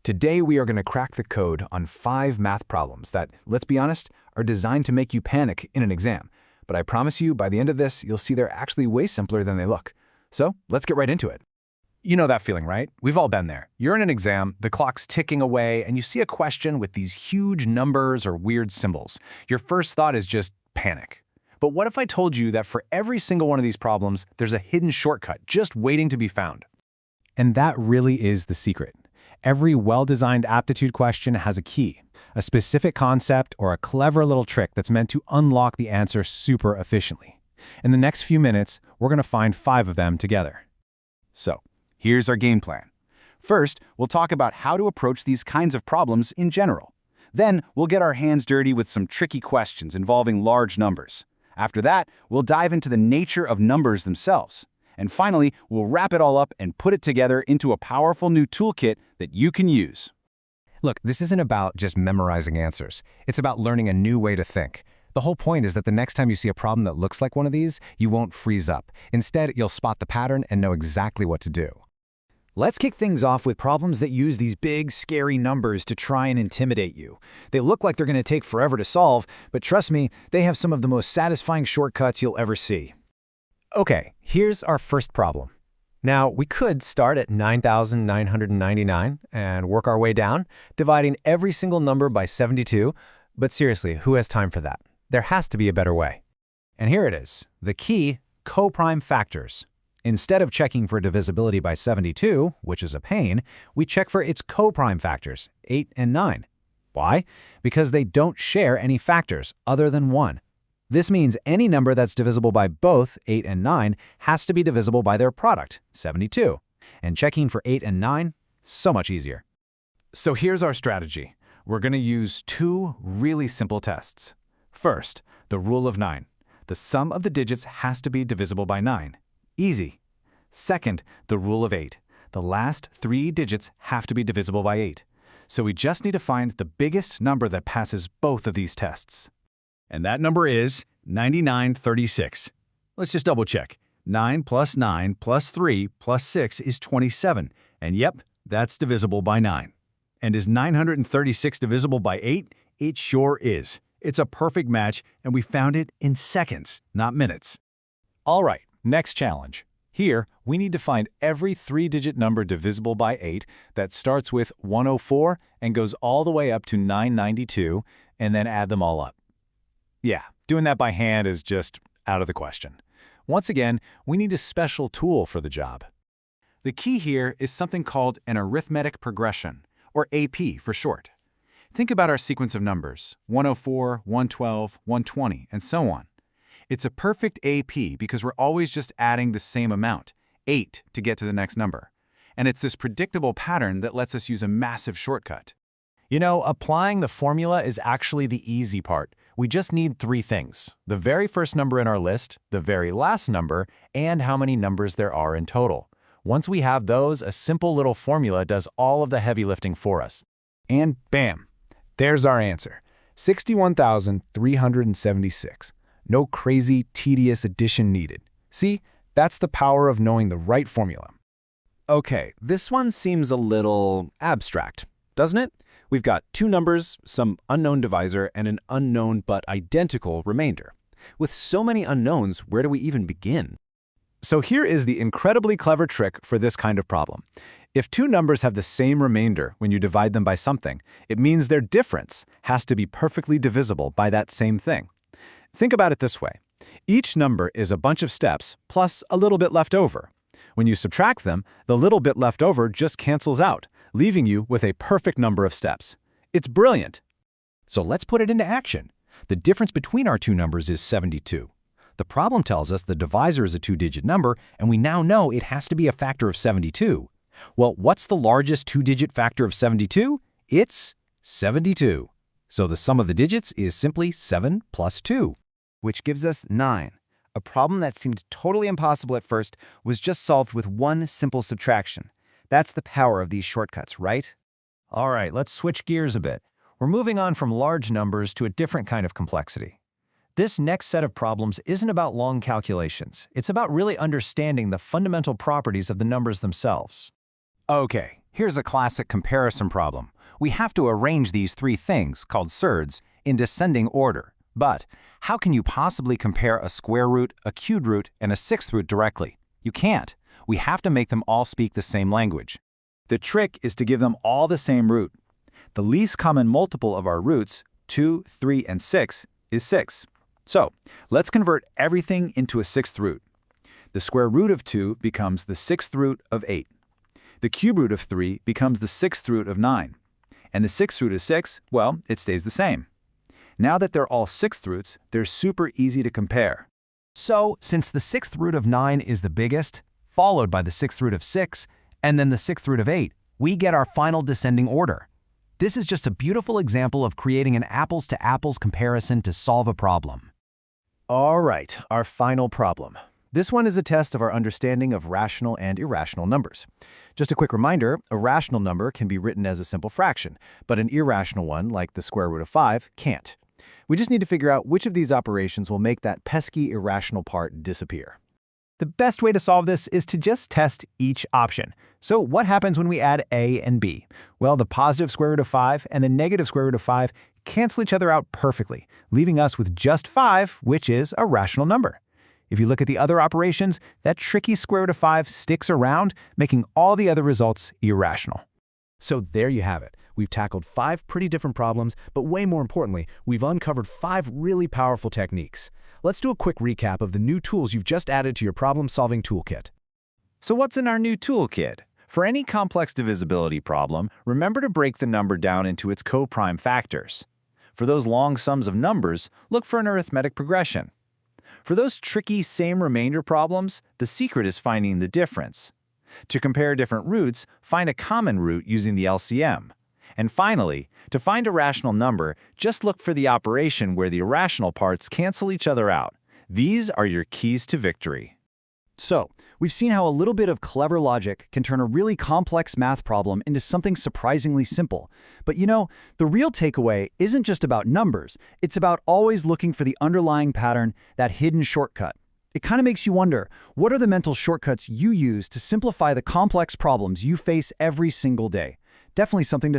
Today we are going to crack the code on 5 math problems that, let's be honest, are designed to make you panic in an exam. But I promise you, by the end of this, you'll see they're actually way simpler than they look. So let's get right into it. You know that feeling, right? We've all been there. You're in an exam, the clock's ticking away, and you see a question with these huge numbers or weird symbols. Your first thought is just panic. But what if I told you that for every single one of these problems, there's a hidden shortcut just waiting to be found? And that really is the secret. Every well-designed aptitude question has a key, a specific concept, or a clever little trick that's meant to unlock the answer super efficiently. In the next few minutes, we're going to find 5 of them together. So, here's our game plan. First, we'll talk about how to approach these kinds of problems in general. Then, we'll get our hands dirty with some tricky questions involving large numbers. After that, we'll dive into the nature of numbers themselves. And finally, we'll wrap it all up and put it together into a powerful new toolkit that you can use. Look, this isn't about just memorizing answers. It's about learning a new way to think. The whole point is that the next time you see a problem that looks like one of these, you won't freeze up. Instead, you'll spot the pattern and know exactly what to do. Let's kick things off with problems that use these big, scary numbers to try and intimidate you. They look like they're going to take forever to solve, but trust me, they have some of the most satisfying shortcuts you'll ever see. Okay, here's our first problem. Now, we could start at 9,999 and work our way down, dividing every single number by 72, but seriously, who has time for that? There has to be a better way. And here it is, the key, coprime factors. Instead of checking for divisibility by 72, which is a pain, we check for its coprime factors, 8 and 9. Why? Because they don't share any factors other than 1. This means any number that's divisible by both 8 and 9 has to be divisible by their product, 72. And checking for 8 and 9, so much easier. So here's our strategy. We're going to use 2 really simple tests. First, the rule of 9. The sum of the digits has to be divisible by 9. Easy. Second, the rule of 8. The last 3 digits have to be divisible by 8. So we just need to find the biggest number that passes both of these tests. And that number is 9936. Let's just double check. 9 plus 9 plus 3 plus 6 is 27. And yep, that's divisible by 9. And is 936 divisible by 8? It sure is. It's a perfect match, and we found it in seconds, not minutes. All right, next challenge. Here, we need to find every 3-digit number divisible by 8 that starts with 104 and goes all the way up to 992, and then add them all up. Yeah, doing that by hand is just out of the question. Once again, we need a special tool for the job. The key here is something called an arithmetic progression, or AP for short. Think about our sequence of numbers, 104, 112, 120, and so on. It's a perfect AP because we're always just adding the same amount, 8, to get to the next number. And it's this predictable pattern that lets us use a massive shortcut. You know, applying the formula is actually the easy part. We just need 3 things: the very first number in our list, the very last number, and how many numbers there are in total. Once we have those, a simple little formula does all of the heavy lifting for us. And bam, there's our answer, 61,376. No crazy, tedious addition needed. See, that's the power of knowing the right formula. Okay, this one seems a little abstract, doesn't it? We've got 2 numbers, some unknown divisor, and an unknown but identical remainder. With so many unknowns, where do we even begin? So here is the incredibly clever trick for this kind of problem. If 2 numbers have the same remainder when you divide them by something, it means their difference has to be perfectly divisible by that same thing. Think about it this way. Each number is a bunch of steps plus a little bit left over. When you subtract them, the little bit left over just cancels out, leaving you with a perfect number of steps. It's brilliant. So let's put it into action. The difference between our 2 numbers is 72. The problem tells us the divisor is a 2-digit number, and we now know it has to be a factor of 72. Well, what's the largest 2-digit factor of 72? It's 72. So the sum of the digits is simply 7 plus 2. Which gives us 9. A problem that seemed totally impossible at first was just solved with one simple subtraction. That's the power of these shortcuts, right? All right, let's switch gears a bit. We're moving on from large numbers to a different kind of complexity. This next set of problems isn't about long calculations. It's about really understanding the fundamental properties of the numbers themselves. Okay, Here's a classic comparison problem. We have to arrange these three things, called surds, in descending order. But how can you possibly compare a square root, a cubed root, and a sixth root directly? You can't. We have to make them all speak the same language. The trick is to give them all the same root. The least common multiple of our roots, 2, 3, and 6, is 6. So, let's convert everything into a sixth root. The square root of 2 becomes the sixth root of 8. The cube root of 3 becomes the sixth root of 9. And the sixth root of 6, well, it stays the same. Now that they're all sixth roots, they're super easy to compare. So, since the sixth root of 9 is the biggest, followed by the sixth root of 6, and then the sixth root of 8, we get our final descending order. This is just a beautiful example of creating an apples-to-apples comparison to solve a problem. All right, our final problem. This one is a test of our understanding of rational and irrational numbers. Just a quick reminder, a rational number can be written as a simple fraction, but an irrational one, like the square root of 5, can't. We just need to figure out which of these operations will make that pesky irrational part disappear. The best way to solve this is to just test each option. So what happens when we add a and b? Well, the positive square root of 5 and the negative square root of 5 cancel each other out perfectly, leaving us with just 5, which is a rational number. If you look at the other operations, that tricky square root of 5 sticks around, making all the other results irrational. So there you have it. We've tackled 5 pretty different problems, but way more importantly, we've uncovered 5 really powerful techniques. Let's do a quick recap of the new tools you've just added to your problem-solving toolkit. So what's in our new toolkit? For any complex divisibility problem, remember to break the number down into its co-prime factors. For those long sums of numbers, look for an arithmetic progression. For those tricky same remainder problems, the secret is finding the difference. To compare different roots, find a common root using the LCM. And finally, to find a rational number, just look for the operation where the irrational parts cancel each other out. These are your keys to victory. So, we've seen how a little bit of clever logic can turn a really complex math problem into something surprisingly simple. But you know, the real takeaway isn't just about numbers. It's about always looking for the underlying pattern, that hidden shortcut. It kind of makes you wonder, what are the mental shortcuts you use to simplify the complex problems you face every single day? Definitely something to